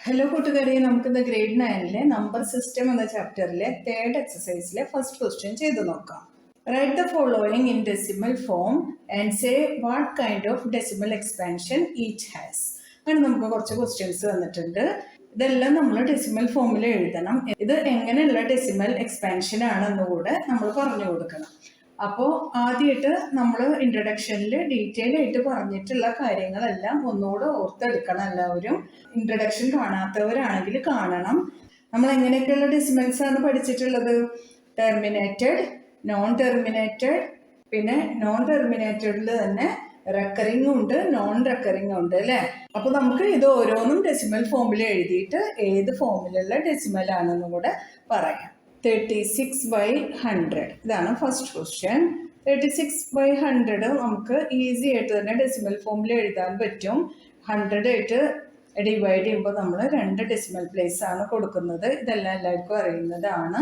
Hello കൂട്ടുകാരെ, നമുക്കിന്ന് grade 9-ലെ number system എന്ന ചാപ്റ്ററിലെ തേർഡ് എക്സസൈസിലെ ഫസ്റ്റ് ക്വസ്റ്റ്യൻ ചെയ്തു നോക്കാം. Write the following in decimal form and say what kind of decimal expansion each has. അങ്ങനെ നമുക്ക് കുറച്ച് ക്വസ്റ്റ്യൻസ് വന്നിട്ടുണ്ട്. ഇതെല്ലാം നമ്മൾ ഡെസിമൽ ഫോമിൽ എഴുതണം. ഇത് എങ്ങനെയുള്ള ഡെസിമൽ എക്സ്പാൻഷൻ ആണെന്ന് കൂടെ നമ്മൾ പറഞ്ഞു കൊടുക്കണം. അപ്പോൾ ആദ്യമായിട്ട് നമ്മൾ ഇൻട്രഡക്ഷനിൽ ഡീറ്റെയിൽ ആയിട്ട് പറഞ്ഞിട്ടുള്ള കാര്യങ്ങളെല്ലാം ഒന്നുകൂടെ ഓർത്തെടുക്കണം. എല്ലാവരും ഇൻട്രഡക്ഷൻ കാണാത്തവരാണെങ്കിൽ കാണണം. നമ്മൾ എങ്ങനെയൊക്കെയുള്ള ഡെസിമൽസ് ആണ് പഠിച്ചിട്ടുള്ളത്? ടെർമിനേറ്റഡ്, നോൺ ടെർമിനേറ്റഡ്, പിന്നെ നോൺ ടെർമിനേറ്റഡിൽ തന്നെ റെക്കറിംഗ് ഉണ്ട്, നോൺ റെക്കറിംഗ് ഉണ്ട് അല്ലേ? അപ്പോൾ നമുക്ക് ഇത് ഓരോന്നും ഡെസിമൽ ഫോമിൽ എഴുതിയിട്ട് ഏത് ഫോമിലുള്ള ഡെസിമൽ ആണെന്നും കൂടെ പറയാം. 36/100 ഇതാണ് ഫസ്റ്റ് ക്വസ്റ്റ്യൻ. 36/100 നമുക്ക് ഈസി ആയിട്ട് തന്നെ ഡെസിമൽ ഫോമിൽ എഴുതാൻ പറ്റും. 100 ആയിട്ട് ഡിവൈഡ് ചെയ്യുമ്പോൾ നമ്മൾ 2 ഡെസിമൽ പ്ലേസ് ആണ് കൊടുക്കുന്നത്. ഇതെല്ലാം എല്ലാവർക്കും അറിയുന്നതാണ്.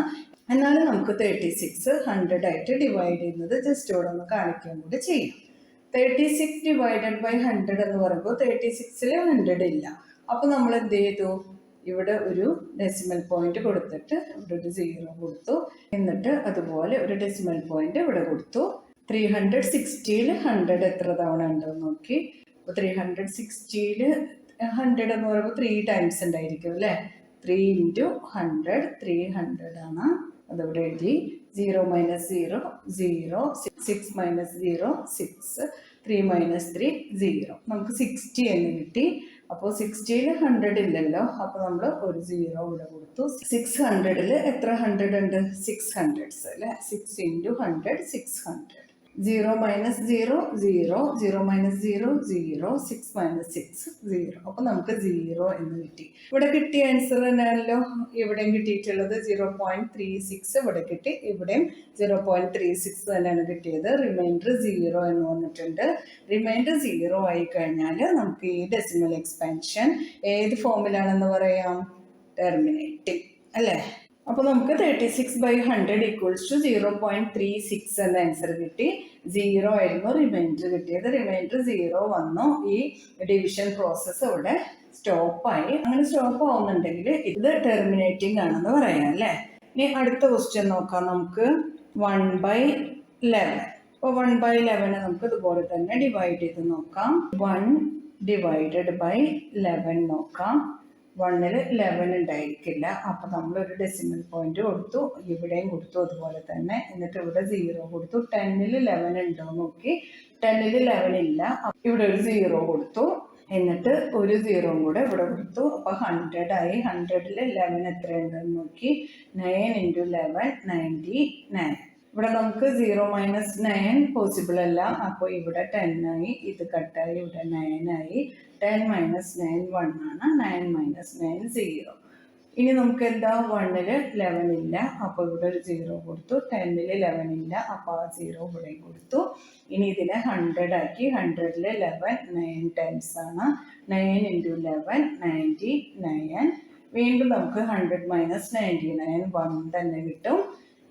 എന്നാലും നമുക്ക് 36 100 ആയിട്ട് ഡിവൈഡ് ചെയ്യുന്നത് ജസ്റ്റ് ഇവിടെ ഒന്ന് കാണിക്കാൻ കൂടി ചെയ്യാം. 36/100 എന്ന് പറയുമ്പോൾ 36-ൽ 100 ഇല്ല. അപ്പോൾ നമ്മൾ എന്ത് ചെയ്തു? ഇവിടെ ഒരു ഡെസിമൽ പോയിന്റ് കൊടുത്തിട്ട് ഇവിടെ ഒരു 0 കൊടുത്തു. എന്നിട്ട് അതുപോലെ ഒരു ഡെസിമൽ പോയിന്റ് ഇവിടെ കൊടുത്തു. 360-ൽ 100 എത്ര തവണ ഉണ്ടെന്ന് നോക്കി. അപ്പോൾ 360-ൽ 100 എന്ന് പറയുമ്പോൾ 3 ടൈംസ് ഉണ്ടായിരിക്കും അല്ലേ? 3 × 100 300 ആണ്. അതിവിടെ എഴുതി. 0 - 0 0, 6 - 0 6, 3 - 3 0. നമുക്ക് 60 എന്ന് കിട്ടി. അപ്പോൾ 60-ൽ 100 ഇല്ലല്ലോ, അപ്പോൾ നമ്മൾ ഒരു 0 ഇവിടെ കൊടുത്തു. 600-ൽ എത്ര 100 ഉണ്ട്? 600s അല്ലേ? 6 × 100 600. 0 - 0 0, 0 - 0 0, 6 - 6 0. അപ്പോൾ നമുക്ക് 0 എന്ന് കിട്ടി. ഇവിടെ കിട്ടിയ ആൻസർ തന്നെയാണല്ലോ ഇവിടെയും കിട്ടിയിട്ടുള്ളത്. 0.36 ഇവിടെ കിട്ടി, ഇവിടെയും 0.36 തന്നെയാണ് കിട്ടിയത്. റിമൈൻഡർ 0 എന്ന് വന്നിട്ടുണ്ട്. റിമൈൻഡർ 0 ആയി കഴിഞ്ഞാൽ നമുക്ക് ഈ ഡെസിമൽ എക്സ്പാൻഷൻ ഏത് ഫോമിലാണെന്ന് പറയാം? ടെർമിനേറ്റിംഗ് അല്ലേ? അപ്പോൾ നമുക്ക് 36/100 = 0.36 എന്ന ആൻസർ കിട്ടി. 0 ആയിരുന്നു റിമൈൻഡർ കിട്ടിയത്. റിമൈൻഡർ 0 വന്നു. ഈ ഡിവിഷൻ പ്രോസസ്സ് ഇവിടെ സ്റ്റോപ്പായി. അങ്ങനെ സ്റ്റോപ്പ് ആവുന്നുണ്ടെങ്കിൽ ഇത് ടെർമിനേറ്റിംഗ് ആണെന്ന് പറയാം അല്ലേ? ഇനി അടുത്ത ക്വസ്റ്റ്യൻ നോക്കാം നമുക്ക്. 1/11. അപ്പോൾ 1/11 നമുക്ക് ഇതുപോലെ തന്നെ ഡിവൈഡ് ചെയ്ത് നോക്കാം. 1/11 നോക്കാം. 1-ൽ 11 ഉണ്ടായിരിക്കില്ല. അപ്പോൾ നമ്മളൊരു ഡെസിമൽ പോയിന്റ് കൊടുത്തു, ഇവിടെയും കൊടുത്തു അതുപോലെ തന്നെ. എന്നിട്ട് ഇവിടെ 0 കൊടുത്തു. 10-ൽ 11 ഉണ്ടോ നോക്കി. 10-ൽ 11 ഇല്ല. ഇവിടെ ഒരു 0 കൊടുത്തു. എന്നിട്ട് ഒരു 0 കൂടെ ഇവിടെ കൊടുത്തു. അപ്പോൾ 100 ആയി. 100-ൽ 11 എത്രയുണ്ടെന്ന് നോക്കി. 9 × 11 99. ഇവിടെ നമുക്ക് 0 - 9 പോസിബിൾ അല്ല. അപ്പോൾ ഇവിടെ 10 ആയി. ഇത് കട്ടായി. ഇവിടെ 9 ആയി. 10 - 9 1 ആണ്. 9 - 9 0. ഇനി നമുക്ക് എന്താ? 1-ൽ 11 ഇല്ല. അപ്പോൾ ഇവിടെ ഒരു 0 കൊടുത്തു. 10-ൽ 11 ഇല്ല. അപ്പോൾ ആ 0 ഇവിടെ കൊടുത്തു. ഇനി ഇതിനെ 100 ആക്കി. 100-ൽ 11 9 ടൈംസ് ആണ്. 9 × 11 99. വീണ്ടും നമുക്ക് 100 - 99 1 തന്നെ കിട്ടും.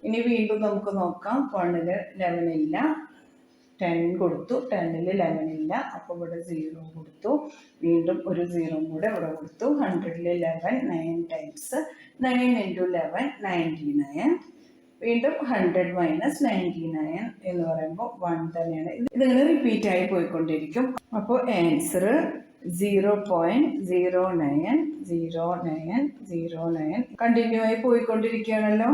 ഇനി വീണ്ടും നമുക്ക് നോക്കാം. 1-ൽ 11 ഇല്ല. 10 കൊടുത്തു. 10-ൽ 11 ഇല്ല. അപ്പോൾ ഇവിടെ 0 കൊടുത്തു. വീണ്ടും ഒരു 0 കൂടെ ഇവിടെ കൊടുത്തു. 100-ൽ 11 9 ടൈംസ്. 9 × 11 99. വീണ്ടും 100 - 99 എന്ന് പറയുമ്പോൾ 1 തന്നെയാണ്. ഇതിങ്ങനെ റിപ്പീറ്റ് ആയി പോയിക്കൊണ്ടിരിക്കും. അപ്പോൾ ആൻസർ 0.090909 കണ്ടിന്യൂ ആയി പോയിക്കൊണ്ടിരിക്കുകയാണല്ലോ.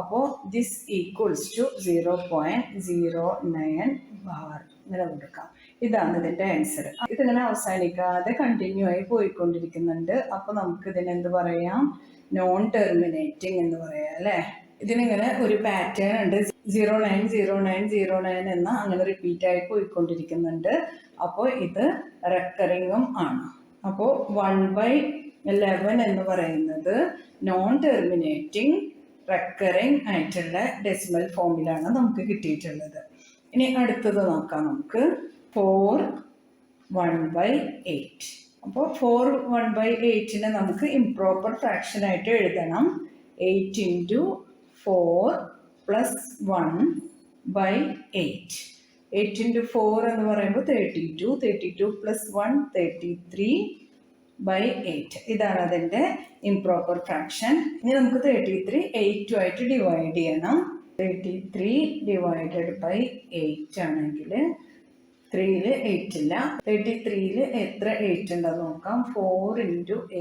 അപ്പോൾ ദിസ് ഈക്വൽസ് ടു 0.09 ബാർ ഇങ്ങനെ കൊടുക്കാം. ഇതാണ് ഇതിൻ്റെ ആൻസർ. ഇതിങ്ങനെ അവസാനിക്കാതെ കണ്ടിന്യൂ ആയി പോയിക്കൊണ്ടിരിക്കുന്നുണ്ട്. അപ്പോൾ നമുക്ക് ഇതിനെന്ത് പറയാം? നോൺ ടെർമിനേറ്റിംഗ് എന്ന് പറയാം അല്ലേ? ഇതിനിങ്ങനെ ഒരു പാറ്റേൺ ഉണ്ട്. 090909 എന്ന അങ്ങനെ റിപ്പീറ്റ് ആയി പോയിക്കൊണ്ടിരിക്കുന്നുണ്ട്. അപ്പോൾ ഇത് റെക്കറിങ്ങും ആണ്. അപ്പോൾ 1/11 എന്ന് പറയുന്നത് നോൺ ടെർമിനേറ്റിംഗ് റെക്കറിങ് ആയിട്ടുള്ള ഡെസിമൽ ഫോമിലാണ് നമുക്ക് കിട്ടിയിട്ടുള്ളത്. ഇനി അടുത്തത് നോക്കാം നമുക്ക്. 4 1/8. അപ്പോൾ 4 1/8-നെ നമുക്ക് ഇംപ്രോപ്പർ ഫ്രാക്ഷൻ ആയിട്ട് എഴുതണം. 8 × 4 + 1/8. 8 × 4 എന്ന് പറയുമ്പോൾ 32. 32 + 1 33 8. ഇതാണ് അതിൻ്റെ ഇംപ്രോപ്പർ ഫ്രാക്ഷൻ. ഇനി നമുക്ക് 33 8 ആയിട്ട് ഡിവൈഡ് ചെയ്യണം. 33 ഡിവൈഡഡ് ബൈ 8 ആണെങ്കിൽ 3യിൽ 8 ഇല്ല. 33യിൽ എത്ര 8 ഉണ്ടെന്ന് നോക്കാം. 4 ×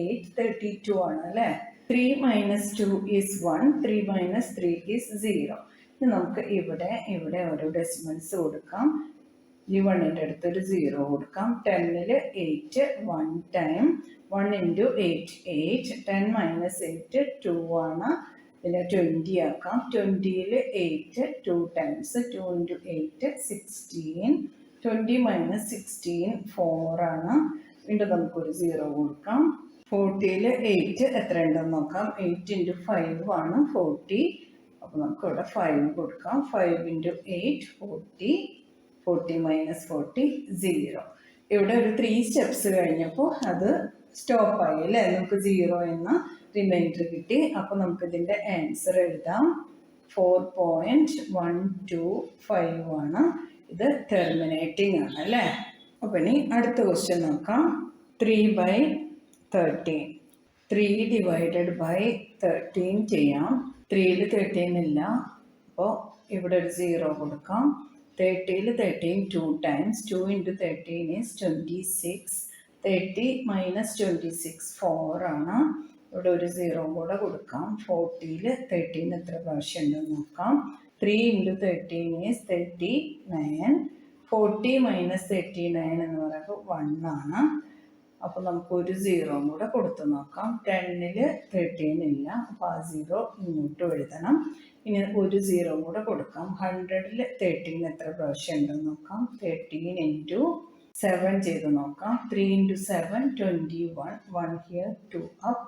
8 32 ആണ് അല്ലേ. 3 - 2 is 1. 3 - 3 is 0. ഇനി നമുക്ക് ഇവിടെ ഓരോ ഡെസിമൽസ് കൊടുക്കാം. ഈ 1ൻ്റെ അടുത്തൊരു 0 കൊടുക്കാം. 10ൽ 8 1 ടൈം. 1 × 8 8. 10 - 8 2 ആണ്. ഇതിനെ 20 ആക്കാം. 20ൽ 8 2 ടൈംസ്. 2 × 8 16. 20 - 16 4 ആണ്. വീണ്ടും നമുക്കൊരു 0 കൊടുക്കാം. 40ൽ 8 എത്ര ഉണ്ടെന്ന് നോക്കാം. 8 × 5 ആണ് 40. അപ്പോൾ നമുക്ക് ഇവിടെ 5 കൊടുക്കാം. 5 × 8 40. 40 - 40 0. ഇവിടെ ഒരു 3 സ്റ്റെപ്സ് കഴിഞ്ഞപ്പോൾ അത് സ്റ്റോപ്പായി അല്ലേ. നമുക്ക് 0 എന്ന റിമൈൻഡർ കിട്ടി. അപ്പോൾ നമുക്കിതിൻ്റെ ആൻസർ എഴുതാം. 4.125 ആണ്. ഇത് ടെർമിനേറ്റിംഗ് ആണ് അല്ലേ. അപ്പോൾ ഇനി അടുത്ത ക്വസ്റ്റ്യൻ നോക്കാം. 3/13. 3 ഡിവൈഡഡ് ബൈ 13 ചെയ്യാം. 3യിൽ 13 ഇല്ല. അപ്പോൾ ഇവിടെ ഒരു 0 കൊടുക്കാം. 30ൽ 13 2 ടൈംസ്. 2 × 13 is 26. 30 - 26 4 ആണ്. ഇവിടെ ഒരു 0 കൂടെ കൊടുക്കാം. 40ൽ 13 എത്ര പ്രാവശ്യം ഉണ്ടെന്ന് നോക്കാം. 3 × 13 is 39. 40 - 39 എന്ന് പറയുമ്പോൾ 1 ആണ്. അപ്പോൾ നമുക്കൊരു 0 കൂടെ കൊടുത്തു നോക്കാം. 10ൽ 13 ഇല്ല. അപ്പോൾ ആ 0 ഇങ്ങോട്ട് എഴുതണം. ഇനി ഒരു 0 കൂടെ കൊടുക്കാം. 100ൽ 13 എത്ര പ്രാവശ്യം ഉണ്ടെന്ന് നോക്കാം. 13 × 7 ചെയ്ത് നോക്കാം. 3 × 7 21. 1 here 2 up.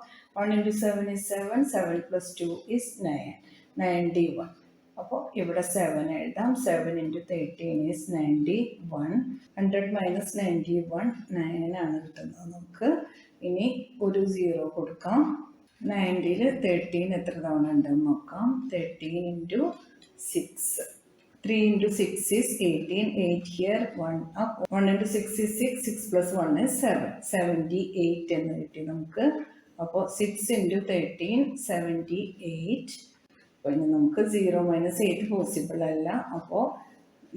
1 × 7 is 7. 7 + 2 is 9. 91. അപ്പോൾ ഇവിടെ 7 എഴുതാം. 7 × 13 is 91. 100 - 91 9 ആണ് കിട്ടുന്നത് നമുക്ക്. ഇനി ഒരു 0 കൊടുക്കാം. 90ൽ 13 എത്ര തവണ ഉണ്ടെന്ന് നോക്കാം. 13 × 6. 3 × 6 is 18. 8 here 1 up. 1 × 6 is 6. 6 + 1 is 7. 78 എന്ന് കിട്ടി നമുക്ക്. അപ്പോൾ 6 × 13 78. അപ്പോൾ ഇനി നമുക്ക് 0 - 8 പോസിബിൾ അല്ല. അപ്പോൾ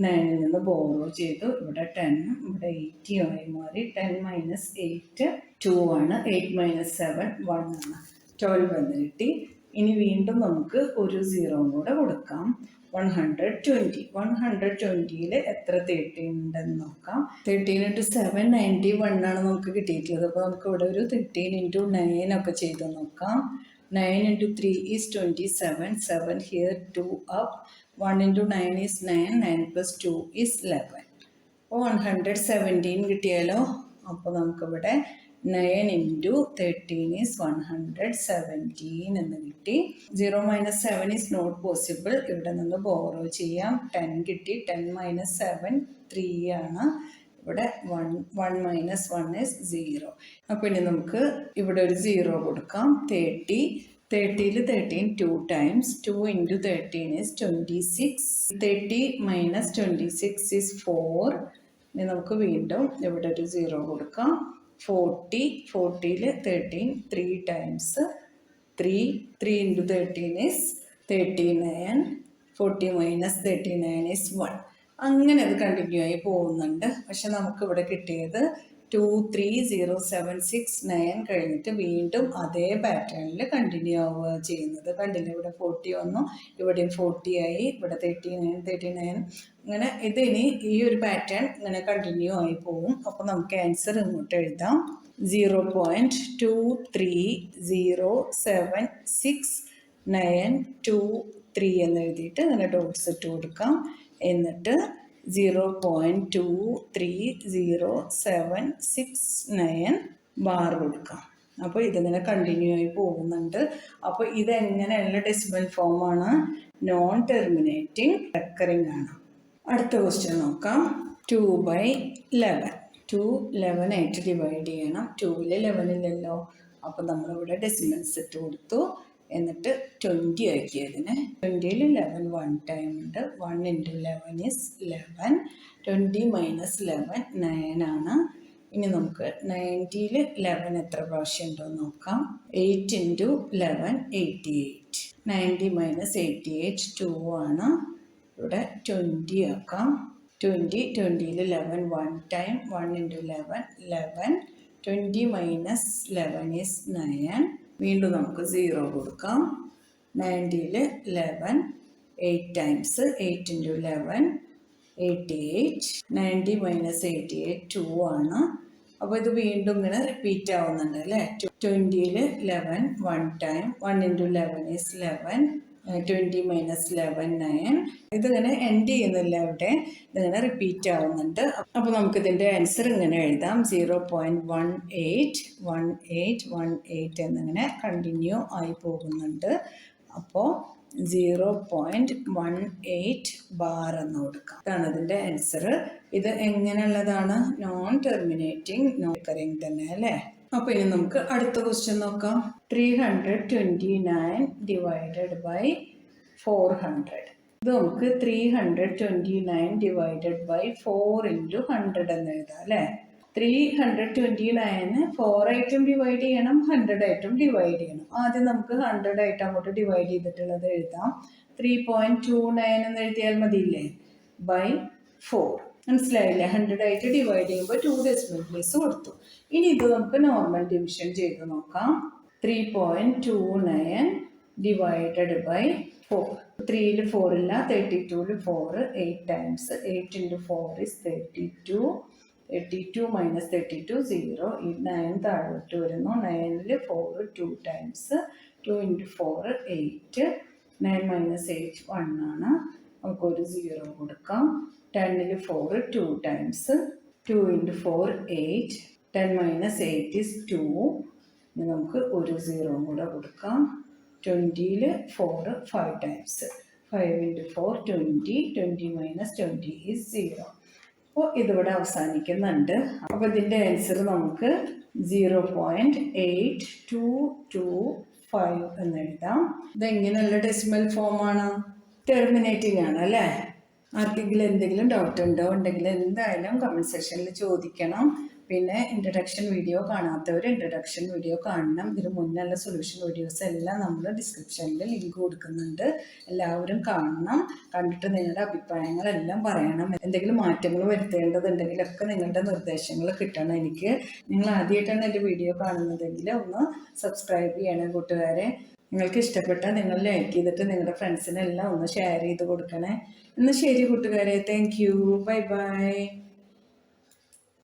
9ൽ നിന്ന് ബോറോ ചെയ്തു. ഇവിടെ 10 ഇവിടെ 80 ആയി മാറി. 10 - 8 2 ആണ്. 8 - 7 1 ആണ്. 12 എന്ന് കിട്ടി. ഇനി വീണ്ടും നമുക്ക് ഒരു 0 കൂടെ കൊടുക്കാം. 120. 120ൽ എത്ര 13 ഉണ്ടെന്ന് നോക്കാം. 13 × 7 91 ആണ് നമുക്ക് കിട്ടിയിട്ടുള്ളത്. അപ്പോൾ നമുക്ക് ഇവിടെ ഒരു 13 × 9 ഒക്കെ ചെയ്ത് നോക്കാം. 9 × 3 is 27. 7 here 2 up. 1 × 9 is 9. 9 + 2 is 11. അപ്പോൾ 117 കിട്ടിയാലോ. അപ്പോൾ നമുക്കിവിടെ 9 × 13 is 117 എന്ന് കിട്ടി. 0 - 7 is not possible. ഇവിടെ നിന്ന് ബോറോ ചെയ്യാം. 10 കിട്ടി. 10 - 7 3 ആണ്. ഇവിടെ 1 - 1 is 0. അപ്പോൾ ഇനി നമുക്ക് ഇവിടെ ഒരു 0 കൊടുക്കാം. 30. 30ൽ 13 2 ടൈംസ്. 2 × 13 is 26. 30 - 26 is 4. ഇനി നമുക്ക് വീണ്ടും ഇവിടെ ഒരു 0 കൊടുക്കാം. 40. 40ൽ 13 3 ടൈംസ്. 3 × 13 is 39. 40 - 39 is 1. അങ്ങനെ അത് കണ്ടിന്യൂ ആയി പോകുന്നുണ്ട്. പക്ഷെ നമുക്കിവിടെ കിട്ടിയത് 2 3 0 7 6 9 കഴിഞ്ഞിട്ട് വീണ്ടും അതേ പാറ്റേണിൽ കണ്ടിന്യൂ ആവുക ചെയ്യുന്നത്. കണ്ടില്ല, ഇവിടെ 40 വന്നു, ഇവിടെയും 40 ആയി, ഇവിടെ 39 39. അങ്ങനെ ഇതിനി ഈ ഒരു പാറ്റേൺ ഇങ്ങനെ കണ്ടിന്യൂ ആയി പോകും. അപ്പോൾ നമുക്ക് ആൻസർ ഇങ്ങോട്ട് എഴുതാം. 0.2307692 എന്ന് എഴുതിയിട്ട് അങ്ങനെ ഡോട്ട്സ് ഇട്ട് കൊടുക്കാം. എന്നിട്ട് 0.2307969 ബാർ കൊടുക്കാം. അപ്പോൾ ഇതിങ്ങനെ കണ്ടിന്യൂ ആയി പോകുന്നുണ്ട്. അപ്പോൾ ഇതെങ്ങനെയുള്ള ഡെസിമൽ ഫോമാണ്? നോൺ ടെർമിനേറ്റിംഗ് റെക്കറിംഗ് ആണ്. അടുത്ത ക്വസ്റ്റ്യൻ നോക്കാം. 2/11. 2 11 ആയിട്ട് ഡിവൈഡ് ചെയ്യണം. 2ൽ 11 ഇല്ലല്ലോ. അപ്പോൾ നമ്മളിവിടെ ഡെസിമൽസ് ഇട്ട് കൊടുത്തു. എന്നിട്ട് 20 ആക്കിയതിന് 20ൽ 11 1 ടൈം ഉണ്ട്. 1 × 11 is 11. 20 - 11 9 ആണ്. ഇനി നമുക്ക് 90ൽ 11 എത്ര പ്രാവശ്യം ഉണ്ടോയെന്ന് നോക്കാം. 8 × 11 88. 90 - 88 2 ആണ്. ഇവിടെ 20 ആക്കാം. 20 20ൽ 11 1 ടൈം. 1 × 11 11. 20 - 11 is 9. വീണ്ടും നമുക്ക് 0 കൊടുക്കാം. 90ൽ 11 8 ടൈംസ്. 8 × 11 88. 90 - 88 2 ആണ്. അപ്പോൾ ഇത് വീണ്ടും ഇങ്ങനെ റിപ്പീറ്റ് ആവുന്നുണ്ട് അല്ലേ. 20ൽ 11 1 ടൈം. 1 × 11 is 11. 20 - 11 9. ഇതിങ്ങനെ എൻഡ് ചെയ്യുന്നില്ല ഇവിടെ, ഇതിങ്ങനെ റിപ്പീറ്റ് ആവുന്നുണ്ട്. അപ്പോൾ നമുക്കിതിൻ്റെ ആൻസർ ഇങ്ങനെ എഴുതാം. 0.181818 എന്നിങ്ങനെ കണ്ടിന്യൂ ആയി പോകുന്നുണ്ട്. അപ്പോൾ 0.18 ബാർ എന്ന് കൊടുക്കാം. ഇതാണ് അതിൻ്റെ ആൻസർ. ഇത് എങ്ങനെയുള്ളതാണ്? നോൺ ടെർമിനേറ്റിംഗ് നോൺ റിക്കറിംഗ് തന്നെ അല്ലേ. അപ്പോൾ ഇനി നമുക്ക് അടുത്ത ക്വസ്റ്റ്യൻ നോക്കാം. 329 ഡിവൈഡഡ് ബൈ 400. ഇത് നമുക്ക് 329 ഡിവൈഡഡ് ബൈ 4 × 100 എന്ന് എഴുതാം അല്ലേ. 329 4 ആയിട്ടും ഡിവൈഡ് ചെയ്യണം, 100 ആയിട്ടും ഡിവൈഡ് ചെയ്യണം. ആദ്യം നമുക്ക് 100 ആയിട്ട് അങ്ങോട്ട് ഡിവൈഡ് ചെയ്തിട്ടുള്ളത് എഴുതാം. 3.29 എന്ന് എഴുതിയാൽ മതിയില്ലേ, ബൈ 4. മനസ്സിലായില്ലേ? 100 ആയിട്ട് ഡിവൈഡ് ചെയ്യുമ്പോൾ 2 ഡെസിമൽ പ്ലേസ് കൊടുത്തു. ഇനി ഇത് നമുക്ക് നോർമൽ ഡിവിഷൻ ചെയ്ത് നോക്കാം. 3.29 ഡിവൈഡഡ് ബൈ 4. 3ൽ 4 ഇല്ല, 32ൽ 4. 8 ടൈംസ്. 8 × 4 is 32. 32 - 32 0. ഈ 9 താഴോട്ട് വരുന്നു. 9ൽ 4 2 ടൈംസ്. 2 × 4 8. 9 - 8 1 ആണ്. നമുക്കൊരു 0 കൊടുക്കാം. 10ൽ 4 2 ടൈംസ്. 2 × 4 8. 10 - 8 is 2. ഇനി നമുക്ക് ഒരു 0 കൂടെ കൊടുക്കാം. 20ൽ 4 5 ടൈംസ്. 5 × 4 20. 20 - 20 is 0. അപ്പോൾ ഇതിവിടെ അവസാനിക്കുന്നുണ്ട്. അപ്പോൾ ഇതിൻ്റെ ആൻസർ നമുക്ക് 0.8225 എന്ന് എഴുതാം. ഇതെങ്ങനെയുള്ള ഡെസിമൽ ഫോമാണ്? ടെർമിനേറ്റിംഗ് ആണ് അല്ലേ. ആർക്കെങ്കിലും എന്തെങ്കിലും ഡൗട്ട് ഉണ്ടെങ്കിൽ എന്തായാലും കമൻറ്റ് സെക്ഷനിൽ ചോദിക്കണം. പിന്നെ ഇൻട്രഡക്ഷൻ വീഡിയോ കാണാത്തവർ ഇൻട്രഡക്ഷൻ വീഡിയോ കാണണം. ഇതിന് മുന്നുള്ള സൊല്യൂഷൻ വീഡിയോസ് എല്ലാം നമ്മൾ ഡിസ്ക്രിപ്ഷനിൽ ലിങ്ക് കൊടുക്കുന്നുണ്ട്. എല്ലാവരും കാണണം. കണ്ടിട്ട് നിങ്ങളുടെ അഭിപ്രായങ്ങളെല്ലാം പറയണം. എന്തെങ്കിലും മാറ്റങ്ങൾ വരുത്തേണ്ടതുണ്ടെങ്കിലൊക്കെ നിങ്ങളുടെ നിർദ്ദേശങ്ങൾ കിട്ടണം എനിക്ക്. നിങ്ങൾ ആദ്യമായിട്ടാണ് എൻ്റെ വീഡിയോ കാണുന്നതെങ്കിൽ ഒന്ന് സബ്സ്ക്രൈബ് ചെയ്യണം കൂട്ടുകാരെ. നിങ്ങൾക്ക് ഇഷ്ടപ്പെട്ടാൽ നിങ്ങൾ ലൈക്ക് ചെയ്തിട്ട് നിങ്ങളുടെ ഫ്രണ്ട്സിനെല്ലാം ഒന്ന് ഷെയർ ചെയ്ത് കൊടുക്കണേ. എന്നാൽ ശരി കൂട്ടുകാരെ, താങ്ക് യു, ബൈ ബൈ.